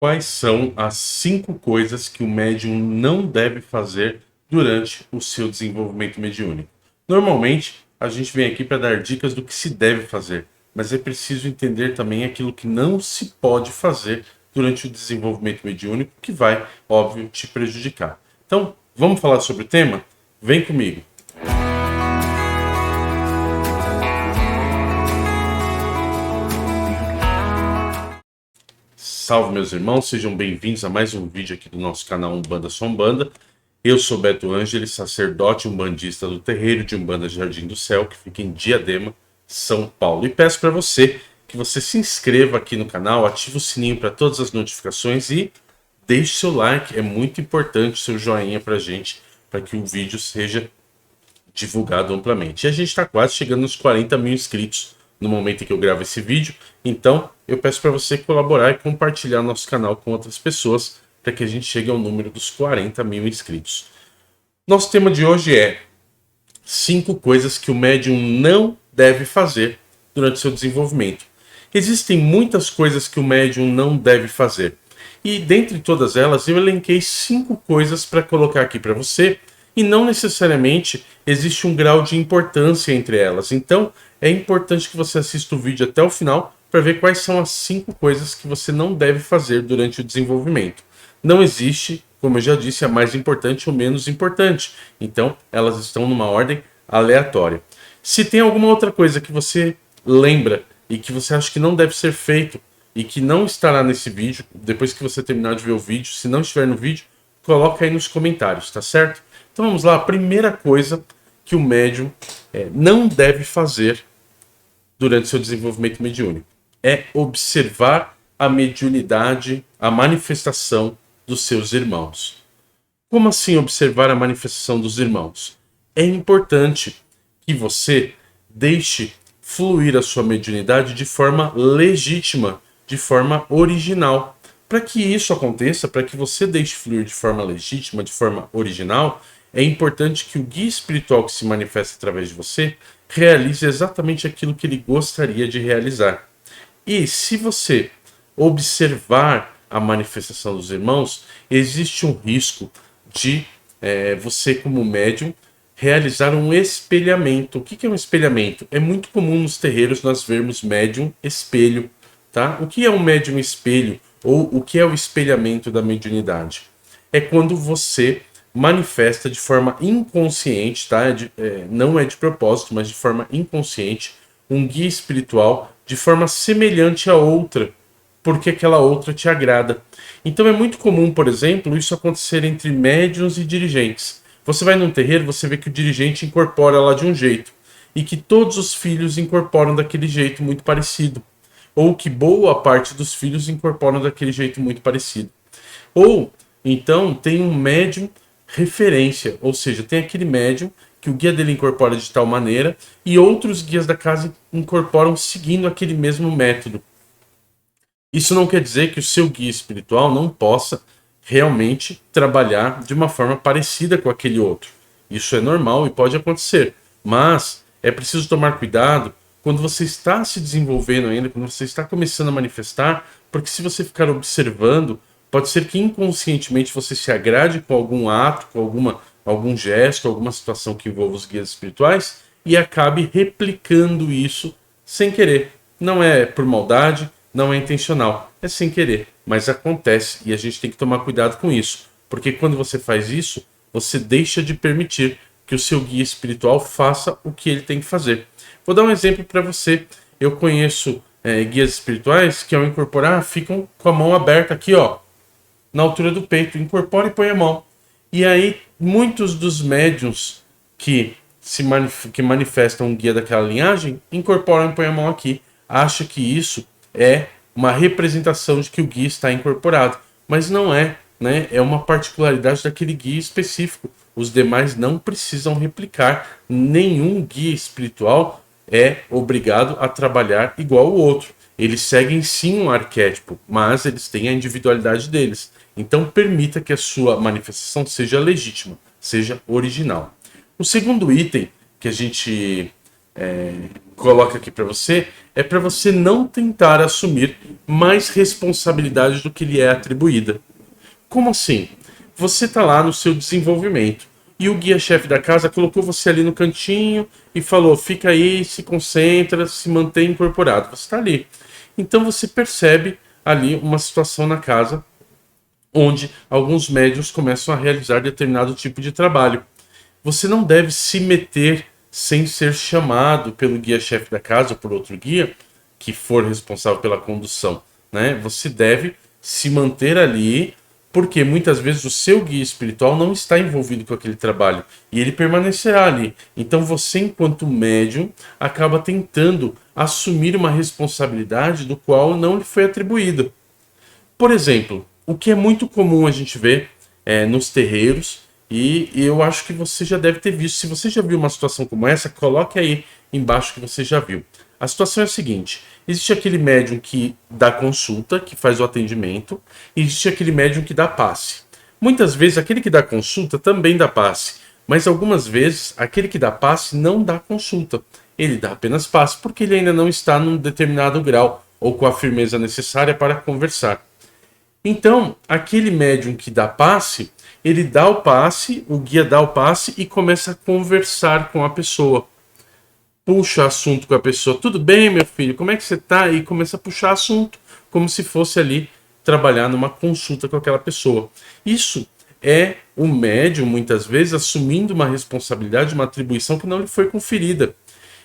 Quais são as 5 coisas que o médium não deve fazer durante o seu desenvolvimento mediúnico? Normalmente, a gente vem aqui para dar dicas do que se deve fazer, mas é preciso entender também aquilo que não se pode fazer durante o desenvolvimento mediúnico, que vai, óbvio, te prejudicar. Então, vamos falar sobre o tema? Vem comigo! Salve, meus irmãos, sejam bem-vindos a mais um vídeo aqui do nosso canal Umbanda Sombanda. Eu sou Beto Ângeles, sacerdote umbandista do terreiro de Umbanda Jardim do Céu, que fica em Diadema, São Paulo. E peço para você que você se inscreva aqui no canal, ative o sininho para todas as notificações e deixe seu like, é muito importante seu joinha para a gente, para que o vídeo seja divulgado amplamente. E a gente está quase chegando nos 40 mil inscritos no momento em que eu gravo esse vídeo, então eu peço para você colaborar e compartilhar nosso canal com outras pessoas para que a gente chegue ao número dos 40 mil inscritos. Nosso tema de hoje é 5 coisas que o médium não deve fazer durante seu desenvolvimento. Existem muitas coisas que o médium não deve fazer, e dentre todas elas eu elenquei 5 coisas para colocar aqui para você, e não necessariamente existe um grau de importância entre elas. Então, é importante que você assista o vídeo até o final para ver quais são as 5 coisas que você não deve fazer durante o desenvolvimento. Não existe, como eu já disse, a mais importante ou menos importante. Então, elas estão numa ordem aleatória. Se tem alguma outra coisa que você lembra e que você acha que não deve ser feito e que não estará nesse vídeo, depois que você terminar de ver o vídeo, se não estiver no vídeo, coloca aí nos comentários, tá certo? Então vamos lá, a primeira coisa que o médium não deve fazer durante seu desenvolvimento mediúnico é observar a mediunidade, a manifestação dos seus irmãos. Como assim observar a manifestação dos irmãos? É importante que você deixe fluir a sua mediunidade de forma legítima, de forma original. Para que isso aconteça, para que você deixe fluir de forma legítima, de forma original, é importante que o guia espiritual que se manifesta através de você realize exatamente aquilo que ele gostaria de realizar. E se você observar a manifestação dos irmãos, existe um risco de você, como médium, realizar um espelhamento. O que é um espelhamento? É muito comum nos terreiros nós vermos médium espelho. Tá? O que é um médium espelho? Ou o que é o espelhamento da mediunidade? É quando você manifesta de forma inconsciente, tá? Não é de propósito, mas de forma inconsciente, um guia espiritual de forma semelhante a outra, porque aquela outra te agrada. Então é muito comum, por exemplo, isso acontecer entre médiuns e dirigentes. Você vai num terreiro, você vê que o dirigente incorpora lá de um jeito, e que todos os filhos incorporam daquele jeito muito parecido, ou que boa parte dos filhos incorporam daquele jeito muito parecido. Ou, então, tem um médium referência, ou seja, tem aquele médium que o guia dele incorpora de tal maneira e outros guias da casa incorporam seguindo aquele mesmo método. Isso não quer dizer que o seu guia espiritual não possa realmente trabalhar de uma forma parecida com aquele outro. Isso é normal e pode acontecer, mas é preciso tomar cuidado quando você está se desenvolvendo ainda, quando você está começando a manifestar, porque se você ficar observando, pode ser que inconscientemente você se agrade com algum ato, com algum gesto, alguma situação que envolva os guias espirituais e acabe replicando isso sem querer. Não é por maldade, não é intencional, é sem querer, mas acontece e a gente tem que tomar cuidado com isso, porque quando você faz isso, você deixa de permitir que o seu guia espiritual faça o que ele tem que fazer. Vou dar um exemplo para você. Eu conheço guias espirituais que ao incorporar ficam com a mão aberta aqui, ó, na altura do peito, incorpora e põe a mão. E aí, muitos dos médiuns que manifestam um guia daquela linhagem, incorporam e põem a mão aqui. Acha que isso é uma representação de que o guia está incorporado. Mas não é, né? É uma particularidade daquele guia específico. Os demais não precisam replicar. Nenhum guia espiritual é obrigado a trabalhar igual o outro. Eles seguem sim um arquétipo, mas eles têm a individualidade deles. Então permita que a sua manifestação seja legítima, seja original. O segundo item que a gente coloca aqui para você é para você não tentar assumir mais responsabilidade do que lhe é atribuída. Como assim? Você está lá no seu desenvolvimento e o guia-chefe da casa colocou você ali no cantinho e falou: fica aí, se concentra, se mantém incorporado. Você está ali. Então você percebe ali uma situação na casa onde alguns médiuns começam a realizar determinado tipo de trabalho. Você não deve se meter sem ser chamado pelo guia-chefe da casa ou por outro guia que for responsável pela condução, né? Você deve se manter ali, porque muitas vezes o seu guia espiritual não está envolvido com aquele trabalho e ele permanecerá ali. Então você, enquanto médium, acaba tentando assumir uma responsabilidade do qual não lhe foi atribuída. Por exemplo, o que é muito comum a gente ver nos terreiros, e eu acho que você já deve ter visto. Se você já viu uma situação como essa, coloque aí embaixo que você já viu. A situação é a seguinte: existe aquele médium que dá consulta, que faz o atendimento, e existe aquele médium que dá passe. Muitas vezes aquele que dá consulta também dá passe, mas algumas vezes aquele que dá passe não dá consulta. Ele dá apenas passe porque ele ainda não está num determinado grau ou com a firmeza necessária para conversar. Então, aquele médium que dá passe, ele dá o passe, o guia dá o passe e começa a conversar com a pessoa. Puxa assunto com a pessoa. Tudo bem, meu filho? Como é que você tá? E começa a puxar assunto, como se fosse ali trabalhar numa consulta com aquela pessoa. Isso é o médium, muitas vezes, assumindo uma responsabilidade, uma atribuição que não lhe foi conferida.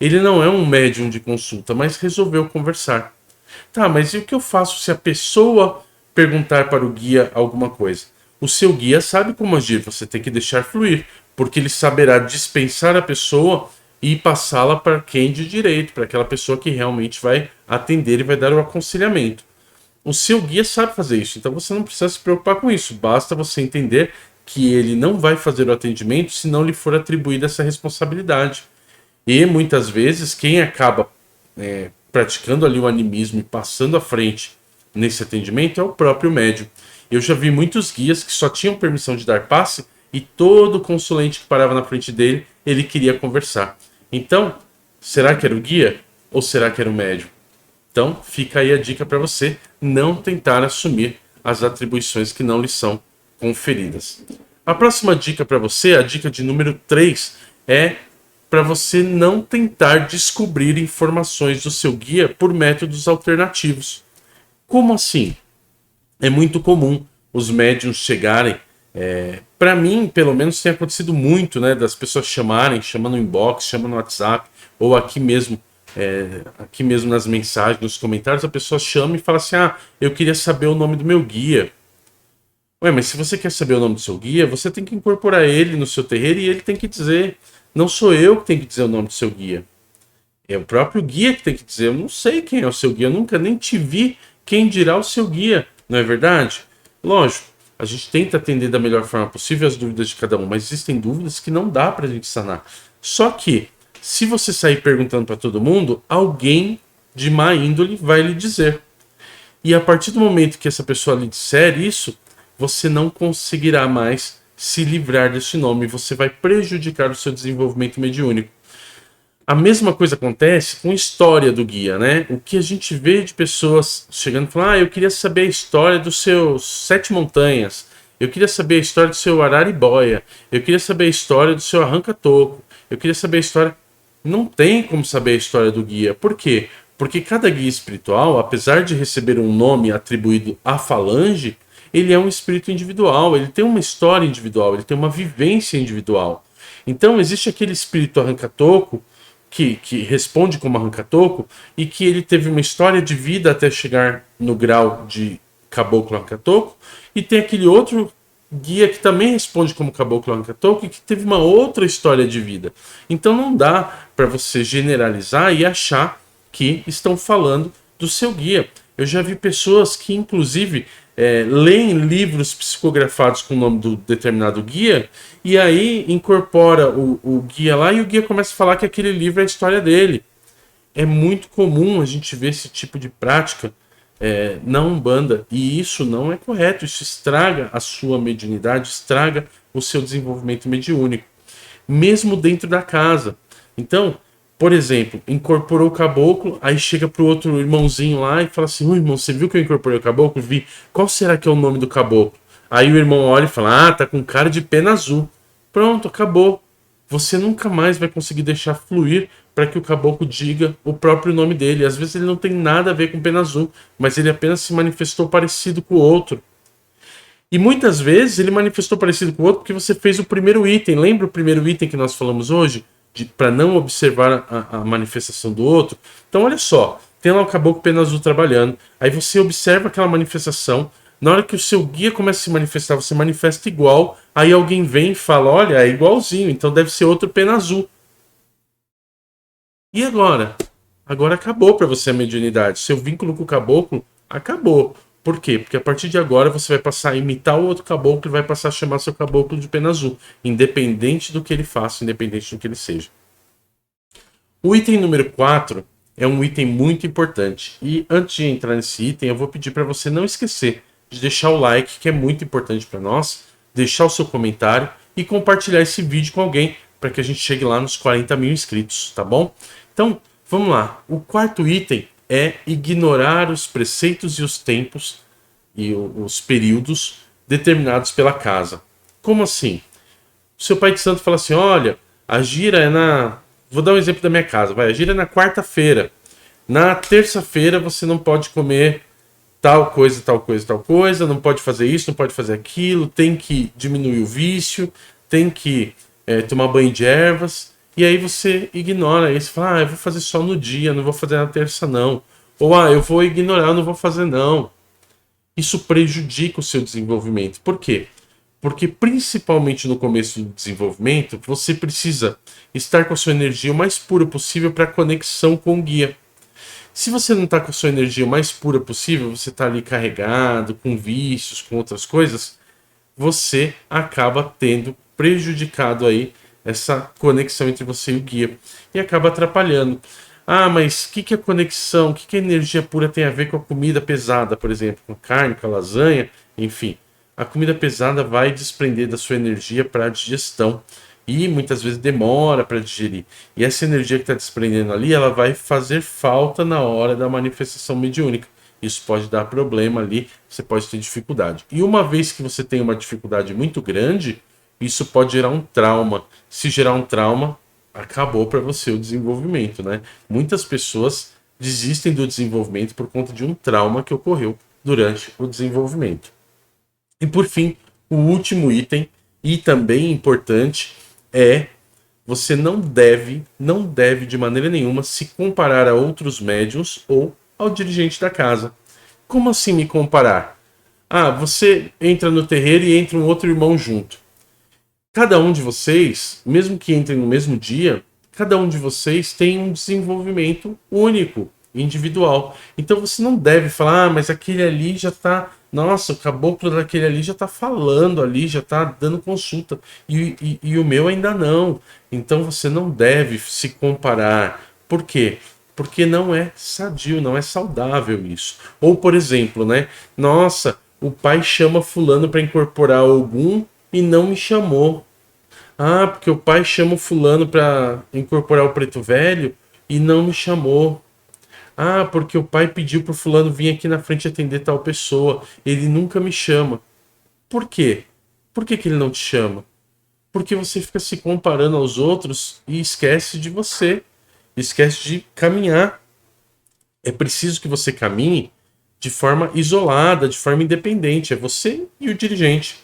Ele não é um médium de consulta, mas resolveu conversar. Tá, mas e o que eu faço se a pessoa perguntar para o guia alguma coisa? O seu guia sabe como agir, você tem que deixar fluir, porque ele saberá dispensar a pessoa e passá-la para quem de direito, para aquela pessoa que realmente vai atender e vai dar o aconselhamento. O seu guia sabe fazer isso, então você não precisa se preocupar com isso, basta você entender que ele não vai fazer o atendimento se não lhe for atribuída essa responsabilidade. E muitas vezes quem acaba praticando ali o animismo e passando à frente nesse atendimento é o próprio médium. Eu já vi muitos guias que só tinham permissão de dar passe e todo consulente que parava na frente dele, ele queria conversar. Então, será que era o guia ou será que era o médium? Então, fica aí a dica para você não tentar assumir as atribuições que não lhe são conferidas. A próxima dica para você, a dica de número 3, é para você não tentar descobrir informações do seu guia por métodos alternativos. Como assim? É muito comum os médiums chegarem. Para mim, pelo menos, tem acontecido muito, né, das pessoas chamando no inbox, chamando no WhatsApp, ou aqui mesmo nas mensagens, nos comentários, a pessoa chama e fala assim: ah, eu queria saber o nome do meu guia. Ué, mas se você quer saber o nome do seu guia, você tem que incorporar ele no seu terreiro e ele tem que dizer. Não sou eu que tenho que dizer o nome do seu guia. É o próprio guia que tem que dizer. Eu não sei quem é o seu guia, eu nunca nem te vi, quem dirá o seu guia, não é verdade? Lógico, a gente tenta atender da melhor forma possível as dúvidas de cada um, mas existem dúvidas que não dá pra gente sanar. Só que, se você sair perguntando para todo mundo, alguém de má índole vai lhe dizer. E a partir do momento que essa pessoa lhe disser isso, você não conseguirá mais se livrar desse nome, você vai prejudicar o seu desenvolvimento mediúnico. A mesma coisa acontece com a história do guia, né? O que a gente vê de pessoas chegando e falando: ah, eu queria saber a história dos seus 7 montanhas, eu queria saber a história do seu araribóia, eu queria saber a história do seu arranca-toco, eu queria saber a história... Não tem como saber a história do guia. Por quê? Porque cada guia espiritual, apesar de receber um nome atribuído à falange, ele é um espírito individual, ele tem uma história individual, ele tem uma vivência individual. Então existe aquele espírito arranca-toco que responde como arranca-toco e que ele teve uma história de vida até chegar no grau de caboclo arranca-toco, e tem aquele outro guia que também responde como caboclo arranca-toco e que teve uma outra história de vida. Então não dá para você generalizar e achar que estão falando do seu guia. Eu já vi pessoas que, inclusive, leem livros psicografados com o nome do determinado guia e aí incorpora o guia lá e o guia começa a falar que aquele livro é a história dele. É muito comum a gente ver esse tipo de prática na Umbanda, e isso não é correto, isso estraga a sua mediunidade, estraga o seu desenvolvimento mediúnico, mesmo dentro da casa. Então, Por exemplo, incorporou o caboclo, aí chega pro outro irmãozinho lá e fala assim: ô irmão, você viu que eu incorporei o caboclo? Vi. Qual será que é o nome do caboclo? Aí o irmão olha e fala: ah, tá com cara de pena azul. Pronto, acabou. Você nunca mais vai conseguir deixar fluir para que o caboclo diga o próprio nome dele. Às vezes ele não tem nada a ver com pena azul, mas ele apenas se manifestou parecido com o outro. E muitas vezes ele manifestou parecido com o outro porque você fez o primeiro item. Lembra o primeiro item que nós falamos hoje? Para não observar a manifestação do outro. Então, olha só. Tem lá o caboclo pena azul trabalhando. Aí você observa aquela manifestação. Na hora que o seu guia começa a se manifestar, você manifesta igual. Aí alguém vem e fala: olha, é igualzinho. Então deve ser outro pena azul. E agora? Agora acabou para você a mediunidade. Seu vínculo com o caboclo acabou. Por quê? Porque a partir de agora você vai passar a imitar o outro caboclo e vai passar a chamar seu caboclo de pena azul. Independente do que ele faça, independente do que ele seja. O item número 4 é um item muito importante. E antes de entrar nesse item, eu vou pedir para você não esquecer de deixar o like, que é muito importante para nós, deixar o seu comentário e compartilhar esse vídeo com alguém para que a gente chegue lá nos 40 mil inscritos, tá bom? Então, vamos lá. O quarto item é ignorar os preceitos e os tempos e os períodos determinados pela casa. Como assim? O seu pai de santo fala assim: olha, a gira é na... Vou dar um exemplo da minha casa. Vai, a gira é na quarta-feira. Na terça-feira você não pode comer tal coisa, tal coisa, tal coisa. Não pode fazer isso, não pode fazer aquilo. Tem que diminuir o vício. Tem que tomar banho de ervas. E aí você ignora isso. Fala: ah, eu vou fazer só no dia, não vou fazer na terça não. Ou ah, eu vou ignorar, não vou fazer não. Isso prejudica o seu desenvolvimento. Por quê? Porque principalmente no começo do desenvolvimento, você precisa estar com a sua energia o mais pura possível para a conexão com o guia. Se você não está com a sua energia o mais pura possível, você está ali carregado, com vícios, com outras coisas, você acaba tendo prejudicado aí essa conexão entre você e o guia. E acaba atrapalhando. Ah, mas o que é conexão? O que a energia pura tem a ver com a comida pesada, por exemplo? Com carne, com a lasanha, enfim. A comida pesada vai desprender da sua energia para a digestão e muitas vezes demora para digerir. E essa energia que está desprendendo ali, ela vai fazer falta na hora da manifestação mediúnica. Isso pode dar problema ali, você pode ter dificuldade. E uma vez que você tem uma dificuldade muito grande, isso pode gerar um trauma. Se gerar um trauma, acabou para você o desenvolvimento, né? Muitas pessoas desistem do desenvolvimento por conta de um trauma que ocorreu durante o desenvolvimento. E por fim, o último item, e também importante, é você não deve de maneira nenhuma se comparar a outros médiuns ou ao dirigente da casa. Como assim me comparar? Ah, você entra no terreiro e entra um outro irmão junto. Cada um de vocês, mesmo que entrem no mesmo dia, cada um de vocês tem um desenvolvimento único, individual. Então você não deve falar: ah, mas aquele ali já está... Nossa, o caboclo daquele ali já está falando ali, já está dando consulta. E o meu ainda não. Então você não deve se comparar. Por quê? Porque não é sadio, não é saudável isso. Ou, por exemplo, né? Nossa, o pai chama fulano para incorporar algum e não me chamou. Ah, porque o pai chama o fulano para incorporar o preto velho e não me chamou. Ah, porque o pai pediu pro fulano vir aqui na frente atender tal pessoa. Ele nunca me chama. Por quê? Por que ele não te chama? Porque você fica se comparando aos outros e esquece de você. Esquece de caminhar. É preciso que você caminhe de forma isolada, de forma independente. É você e o dirigente.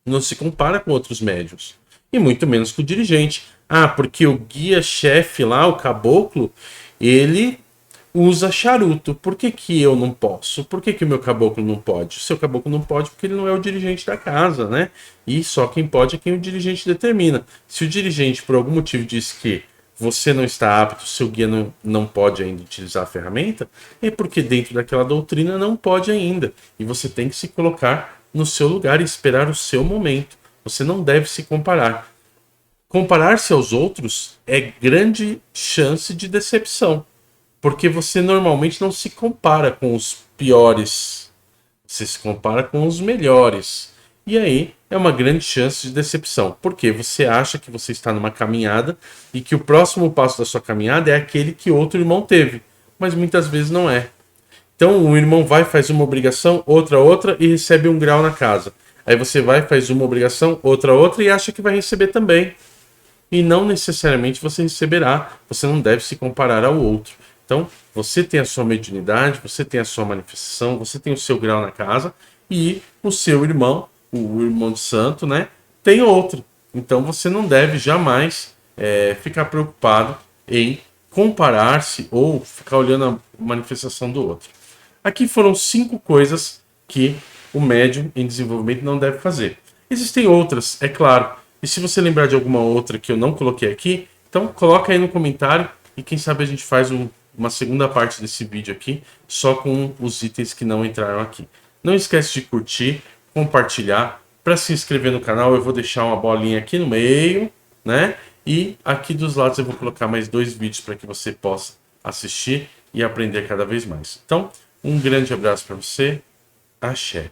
Não se compara com outros médiuns. E muito menos com o dirigente. Ah, porque o guia-chefe lá, o caboclo, ele usa charuto. Por que eu não posso? Por que o meu caboclo não pode? O seu caboclo não pode porque ele não é o dirigente da casa, né? E só quem pode é quem o dirigente determina. Se o dirigente, por algum motivo, diz que você não está apto, seu guia não pode ainda utilizar a ferramenta, é porque dentro daquela doutrina não pode ainda. E você tem que se colocar no seu lugar e esperar o seu momento. Você não deve se comparar. Comparar-se aos outros é grande chance de decepção. Porque você normalmente não se compara com os piores. Você se compara com os melhores. E aí é uma grande chance de decepção, porque você acha que você está numa caminhada e que o próximo passo da sua caminhada é aquele que outro irmão teve, mas muitas vezes não é. Então o irmão vai, faz uma obrigação, outra e recebe um grau na casa. Aí você vai, faz uma obrigação, outra e acha que vai receber também. E não necessariamente você receberá, você não deve se comparar ao outro. Então, você tem a sua mediunidade, você tem a sua manifestação, você tem o seu grau na casa e o seu irmão, o irmão de santo, né, tem outro. Então, você não deve jamais ficar preocupado em comparar-se ou ficar olhando a manifestação do outro. Aqui foram 5 coisas que o médium em desenvolvimento não deve fazer. Existem outras, é claro. E se você lembrar de alguma outra que eu não coloquei aqui, então coloca aí no comentário e quem sabe a gente faz uma segunda parte desse vídeo aqui, só com os itens que não entraram aqui. Não esquece de curtir, compartilhar. Para se inscrever no canal eu vou deixar uma bolinha aqui no meio, né? E aqui dos lados eu vou colocar mais 2 vídeos para que você possa assistir e aprender cada vez mais. Então, um grande abraço para você. Axé.